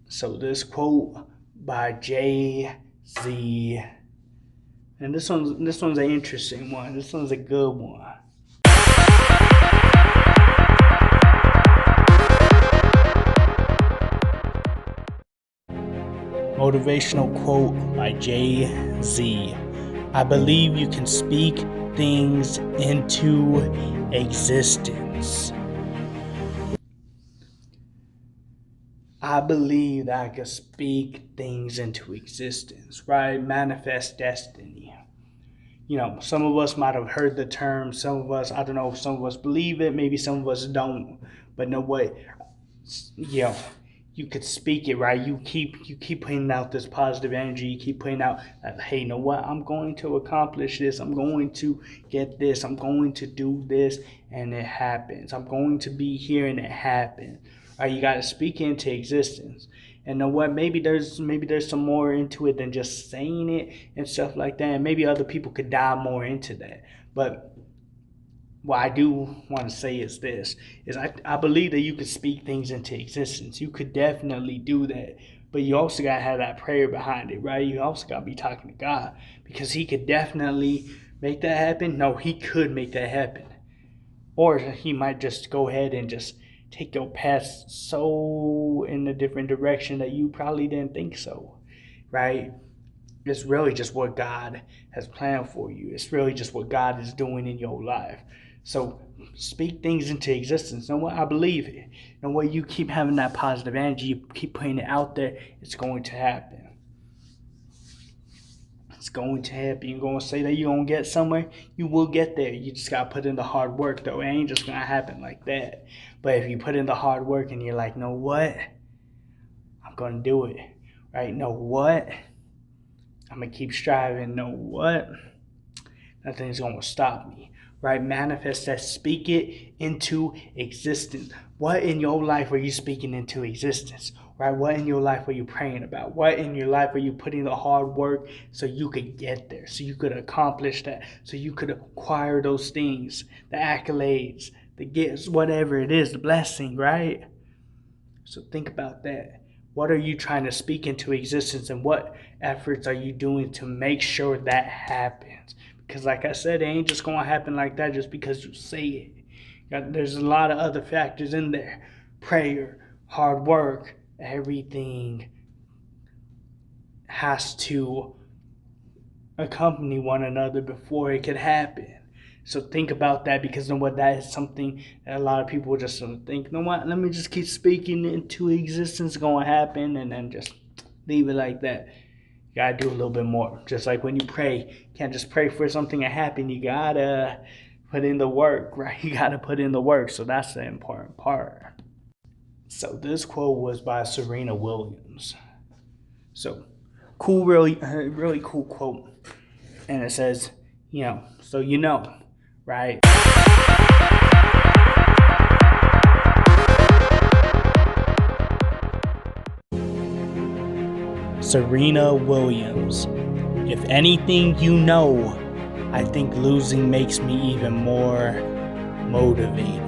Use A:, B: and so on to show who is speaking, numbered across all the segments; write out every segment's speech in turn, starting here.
A: So this quote by Jay-Z, and this one's an interesting one. This one's a good one. Motivational quote by Jay-Z. I believe you can speak things into existence. I believe that I can speak things into existence, right? Manifest destiny. Some of us might have heard the term. Some of us, I don't know, some of us believe it. Maybe some of us don't. But know what? You you could speak it, right? You keep putting out this positive energy. You keep putting out that, hey, you know what? I'm going to accomplish this. I'm going to get this. I'm going to do this, and it happens. I'm going to be here, and it happens. Right? You got to speak into existence. And know what? Maybe there's some more into it than just saying it and stuff like that. And maybe other people could dive more into that. But what I do want to say is this is I believe that you could speak things into existence. You could definitely do that. But you also gotta have that prayer behind it, right? You also gotta be talking to God because He could definitely make that happen. No, He could make that happen. Or He might just go ahead and just take your path so in a different direction that you probably didn't think so. Right? It's really just what God has planned for you. It's really just what God is doing in your life. So speak things into existence. You know what? I believe it. You know what? You keep having that positive energy. You keep putting it out there. It's going to happen. It's going to happen. You're going to say that you're going to get somewhere. You will get there. You just got to put in the hard work, though. It ain't just going to happen like that. But if you put in the hard work and you're like, know what? I'm going to do it. Right? Know what? I'm going to keep striving. Know what? Nothing's going to stop me. Right? Manifest that. Speak it into existence. What in your life are you speaking into existence? Right? What in your life are you praying about? What in your life are you putting the hard work so you could get there, so you could accomplish that, so you could acquire those things, the accolades, the gifts, whatever it is, the blessing, right? So think about that. What are you trying to speak into existence, and what efforts are you doing to make sure that happens? Because like I said, it ain't just going to happen like that just because you say it. There's a lot of other factors in there. Prayer, hard work, everything has to accompany one another before it could happen. So think about that, because you know what, that is something that a lot of people just don't think, you know what, let me just keep speaking into existence, it's going to happen, and then just leave it like that. You got to do a little bit more. Just like when you pray, you can't just pray for something to happen. You got to put in the work, right? You got to put in the work. So that's the important part. So this quote was by Serena Williams. So cool, really cool quote. And it says, so right? Serena Williams. If anything, I think losing makes me even more motivated.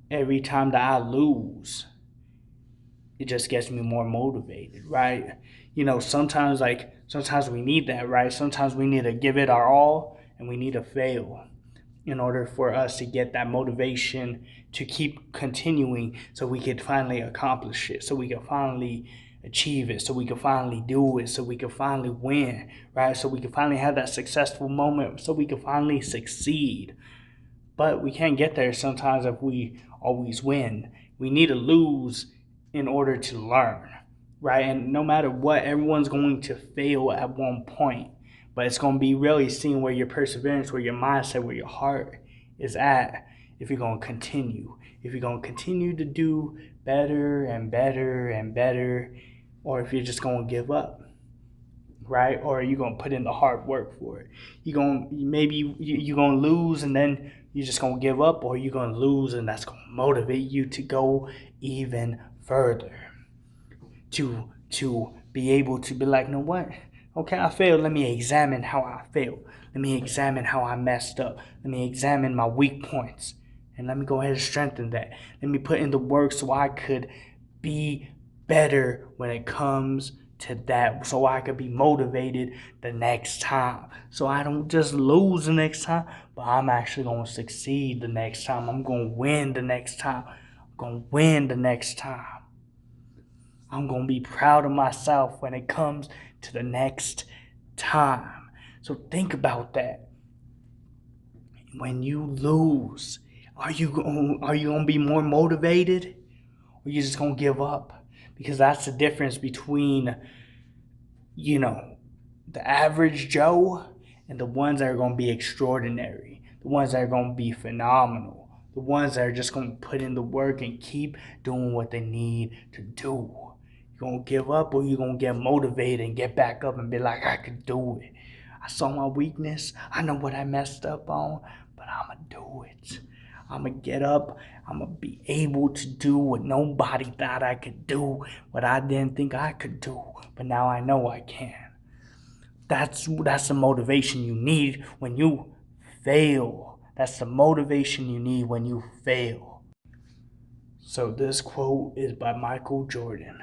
A: Every time that I lose, it just gets me more motivated, right? Sometimes we need that, right? Sometimes we need to give it our all and we need to fail in order for us to get that motivation to keep continuing, so we could finally accomplish it, so we could finally achieve it, so we could finally do it, so we could finally win, right? So we could finally have that successful moment, so we could finally succeed. But we can't get there sometimes if we always win. We need to lose in order to learn, right? And no matter what, everyone's going to fail at one point. But it's going to be really seeing where your perseverance, where your mindset, where your heart is at, if you're going to continue. If you're going to continue to do better and better and better, or if you're just going to give up, right? Or are you going to put in the hard work for it? You're going to lose and then you're just going to give up, or you're going to lose and that's going to motivate you to go even further. To be able to be like, you know what? Okay, I failed. Let me examine how I failed. Let me examine how I messed up. Let me examine my weak points. And let me go ahead and strengthen that. Let me put in the work so I could be better when it comes to that, so I could be motivated the next time. So I don't just lose the next time, but I'm actually going to succeed the next time. I'm going to win the next time. I'm going to win the next time. I'm going to be proud of myself when it comes to the next time. So think about that. When you lose, are you going to be more motivated, or you just going to give up? Because that's the difference between, the average Joe and the ones that are going to be extraordinary, the ones that are going to be phenomenal, the ones that are just going to put in the work and keep doing what they need to do. You're going to give up, or you're going to get motivated and get back up and be like, I could do it. I saw my weakness. I know what I messed up on, but I'm going to do it. I'm going to get up. I'm going to be able to do what nobody thought I could do, what I didn't think I could do, but now I know I can. That's the motivation you need when you fail. That's the motivation you need when you fail. So this quote is by Michael Jordan.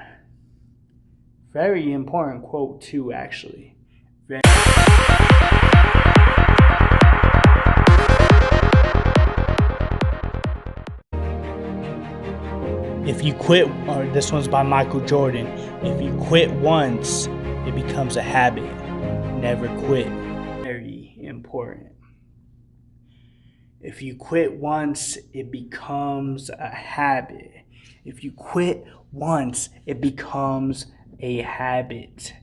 A: Very important quote too, actually. If you quit, or this one's by Michael Jordan, if you quit once, it becomes a habit. Never quit. Very important. If you quit once, it becomes a habit. If you quit once, it becomes a habit.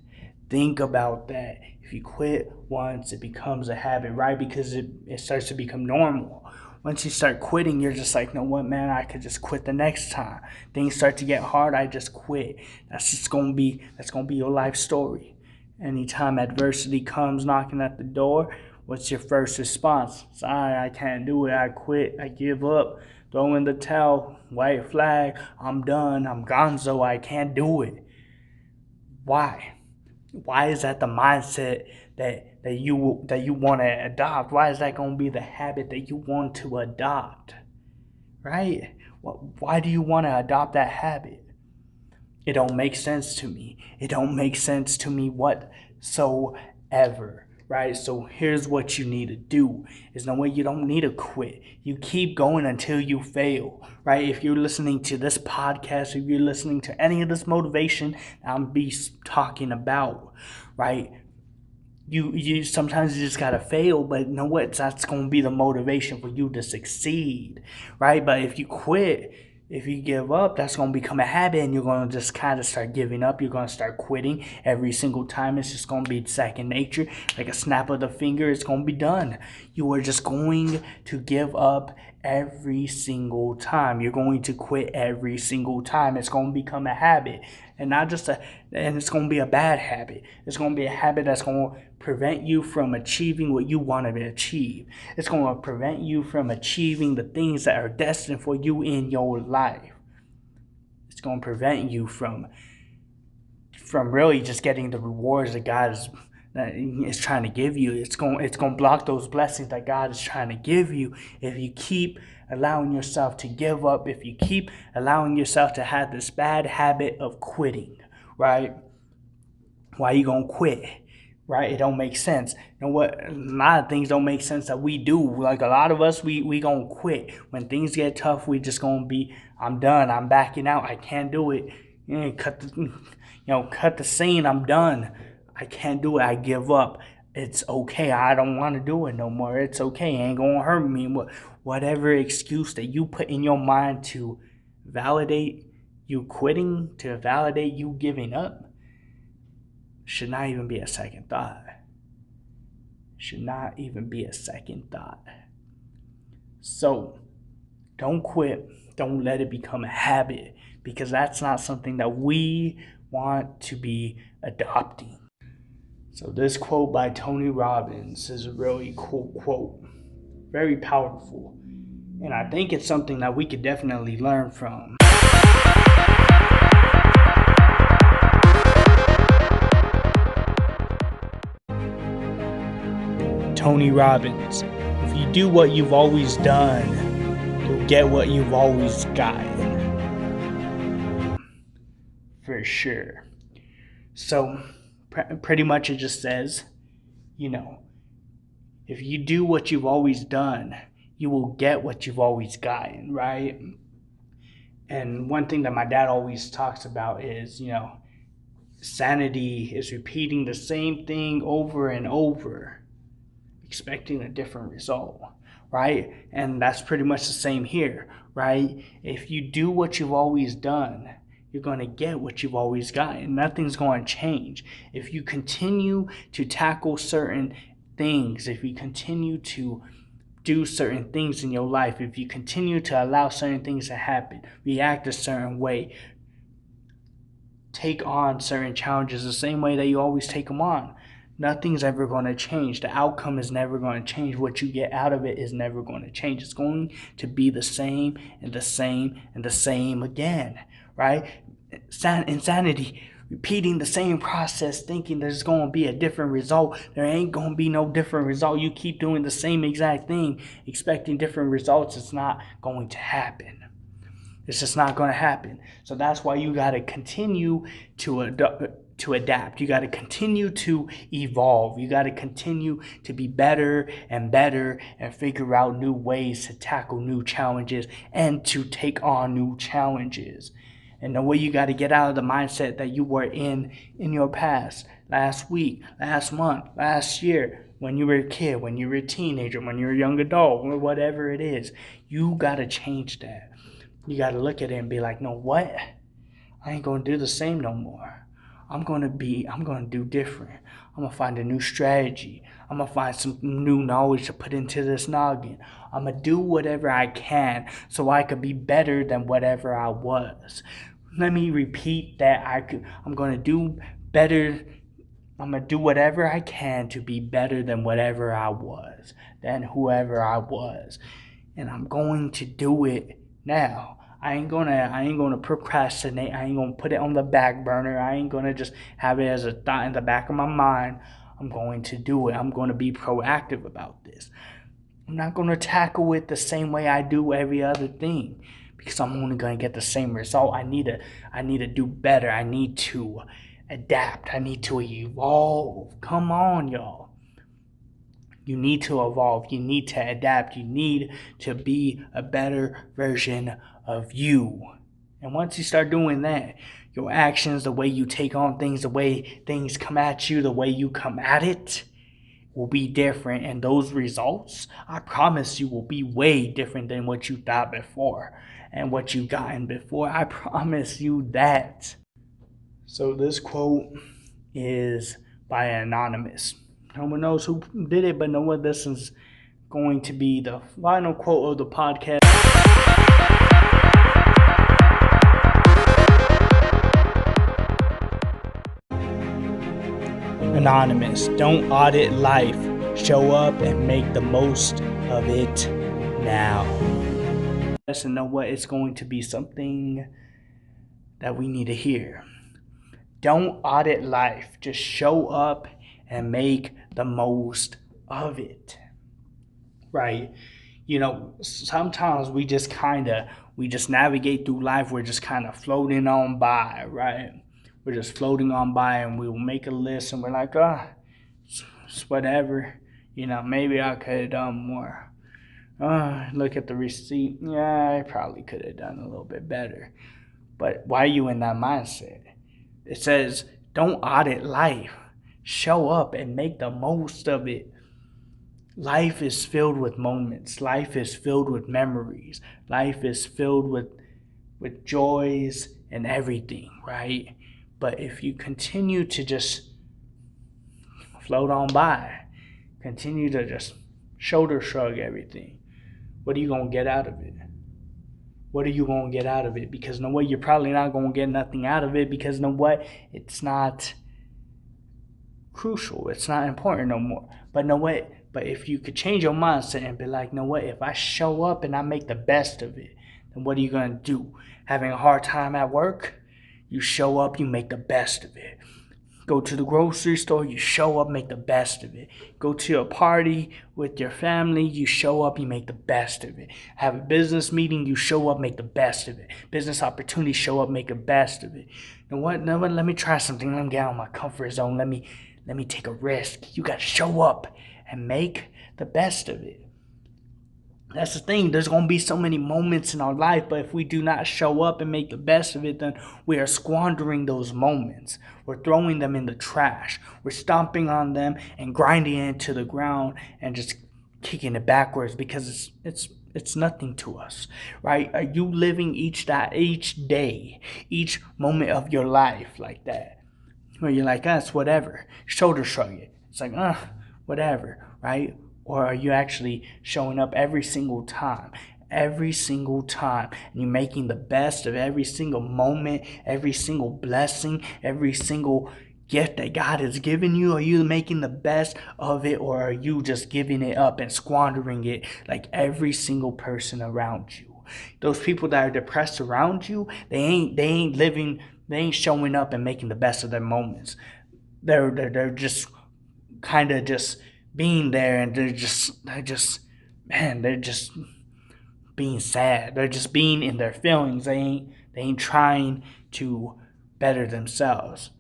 A: Think about that. If you quit once, it becomes a habit, right? Because it starts to become normal. Once you start quitting, you're just like, you know what, man, I could just quit the next time. Things start to get hard, I just quit. That's gonna be your life story. Anytime adversity comes knocking at the door, what's your first response? Sorry, I can't do it. I quit. I give up. Throw in the towel. White flag. I'm done. I'm gonzo. I can't do it. Why? Why is that the mindset that you want to adopt? Why is that going to be the habit that you want to adopt? Right? Why do you want to adopt that habit? It don't make sense to me. It don't make sense to me whatsoever. Right? So here's what you need to do. Is no way you don't need to quit. You keep going until you fail. Right? If you're listening to this podcast, if you're listening to any of this motivation I'm be talking about, right? You sometimes you just gotta fail, but you know what? That's gonna be the motivation for you to succeed. Right? But if you quit, if you give up, that's going to become a habit, and you're going to just kind of start giving up. You're going to start quitting every single time. It's just going to be second nature. Like a snap of the finger, it's going to be done. You are just going to give up every single time. You're going to quit every single time. It's going to become a habit, and it's going to be a bad habit. It's going to be a habit that's going to prevent you from achieving what you want to achieve. It's going to prevent you from achieving the things that are destined for you in your life. It's going to prevent you from really just getting the rewards that God is trying to give you. It's going to block those blessings that God is trying to give you if you keep allowing yourself to give up, if you keep allowing yourself to have this bad habit of quitting, right? Why are you going to quit? Right? It don't make sense. You know what? A lot of things don't make sense that we do. Like a lot of us, we gonna quit. When things get tough, we just gonna be, I'm done. I'm backing out. I can't do it. Cut the scene. I'm done. I can't do it. I give up. It's okay. I don't want to do it no more. It's okay. It ain't gonna hurt me. Whatever excuse that you put in your mind to validate you quitting, to validate you giving up, should not even be a second thought. Should not even be a second thought. So, don't quit. Don't let it become a habit, because that's not something that we want to be adopting. So this quote by Tony Robbins is a really cool quote. Very powerful. And I think it's something that we could definitely learn from. Tony Robbins. If you do what you've always done, you'll get what you've always gotten. for sure. So pretty much it just says, you know, if you do what you've always done, you will get what you've always gotten, right? And one thing that my dad always talks about is, sanity is repeating the same thing over and over, expecting a different result, right? And that's pretty much the same here, right? If you do what you've always done, you're going to get what you've always gotten. Nothing's going to change. If you continue to tackle certain things, if you continue to do certain things in your life, if you continue to allow certain things to happen, react a certain way, take on certain challenges the same way that you always take them on, nothing's ever going to change. The outcome is never going to change. What you get out of it is never going to change. It's going to be the same and the same and the same again, right? Insanity, repeating the same process, thinking there's going to be a different result. There ain't going to be no different result. You keep doing the same exact thing, expecting different results. It's not going to happen. It's just not going to happen. So that's why you got to continue to adapt. You got to continue to evolve. You got to continue to be better and better and figure out new ways to tackle new challenges and to take on new challenges. And the way you got to get out of the mindset that you were in your past, last week, last month, last year, when you were a kid, when you were a teenager, when you were a young adult, or whatever it is, you got to change that. You got to look at it and be like, no, what? I ain't going to do the same no more. I'm going to do different. I'm going to find a new strategy. I'm going to find some new knowledge to put into this noggin. I'm going to do whatever I can so I could be better than whatever I was. Let me repeat that. I'm going to do better. I'm going to do whatever I can to be better than whatever I was, than whoever I was. And I'm going to do it now. I ain't gonna procrastinate. I ain't gonna put it on the back burner. I ain't gonna just have it as a thought in the back of my mind. I'm going to do it. I'm going to be proactive about this. I'm not going to tackle it the same way I do every other thing, because I'm only going to get the same result. I need to do better. I need to adapt. I need to evolve. Come on, y'all. You need to evolve. You need to adapt. You need to be a better version of you. And once you start doing that, your actions, the way you take on things, the way things come at you, the way you come at it will be different. And those results, I promise you, will be way different than what you thought before and what you've gotten before. I promise you that. So this quote is by Anonymous. No one knows who did it, but no one. This is going to be the final quote of the podcast. Anonymous, don't audit life. Show up and make the most of it now. Yes, and know what? It's going to be something that we need to hear. Don't audit life. Just show up and make the most of it. Right? Sometimes we just navigate through life. We're just kind of floating on by, right? We're just floating on by, and we will make a list, and we're like, it's whatever. Maybe I could have done more. Look at the receipt. Yeah, I probably could have done a little bit better. But why are you in that mindset? It says, don't audit life. Show up and make the most of it. Life is filled with moments. Life is filled with memories. Life is filled with joys and everything, right? But if you continue to just float on by, continue to just shoulder shrug everything, what are you going to get out of it? What are you going to get out of it? Because no way, you're probably not going to get nothing out of it, because no what? It's not crucial. It's not important no more. But no what? But if you could change your mindset and be like, no what? If I show up and I make the best of it, then what are you going to do? Having a hard time at work? You show up, you make the best of it. Go to the grocery store, you show up, make the best of it. Go to a party with your family, you show up, you make the best of it. Have a business meeting, you show up, make the best of it. Business opportunity, show up, make the best of it. You know what? No, let me try something. Let me get out of my comfort zone. Let me take a risk. You got to show up and make the best of it. That's the thing. There's going to be so many moments in our life, but if we do not show up and make the best of it, then we are squandering those moments. We're throwing them in the trash. We're stomping on them and grinding it into the ground and just kicking it backwards because it's nothing to us, right? Are you living each day, each moment of your life like that? Where you're like, it's whatever. Shoulder shrug it. It's like, whatever, right? Or are you actually showing up every single time, and you're making the best of every single moment, every single blessing, every single gift that God has given you? Are you making the best of it, or are you just giving it up and squandering it like every single person around you? Those people that are depressed around you, they ain't showing up and making the best of their moments. They're just kind of just being there, and they're just being sad. They're just being in their feelings. They ain't trying to better themselves.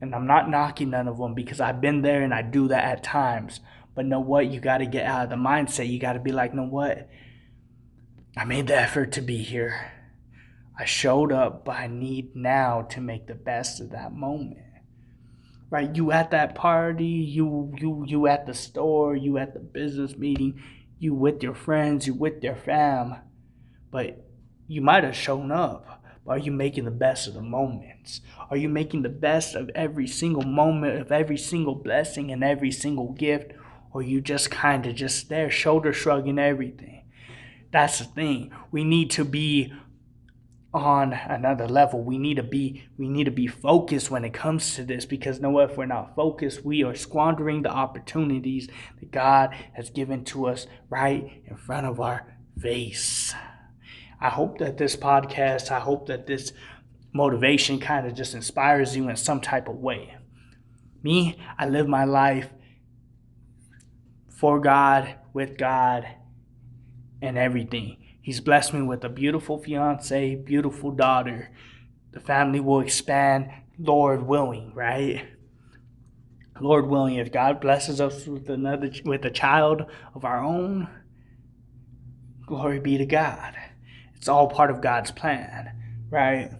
A: And I'm not knocking none of them, because I've been there and I do that at times. But know what? You got to get out of the mindset. You got to be like, know what? I made the effort to be here. I showed up, but I need now to make the best of that moment. Right, you at that party, you at the store, you at the business meeting, you with your friends, you with your fam, but you might have shown up. But are you making the best of the moments? Are you making the best of every single moment, of every single blessing and every single gift? Or you just kind of just there, shoulder shrugging everything? That's the thing. We need to be on another level. We need to be focused when it comes to this, because if we're not focused, we are squandering the opportunities that God has given to us right in front of our face. I hope that this podcast, I hope that this motivation kind of just inspires you in some type of way. Me, I live my life for God, with God, and everything. He's blessed me with a beautiful fiance, beautiful daughter. The family will expand, Lord willing, right? Lord willing, if God blesses us with a child of our own, glory be to God. It's all part of God's plan, right?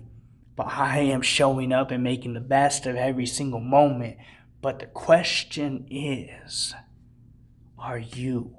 A: But I am showing up and making the best of every single moment. But the question is, are you?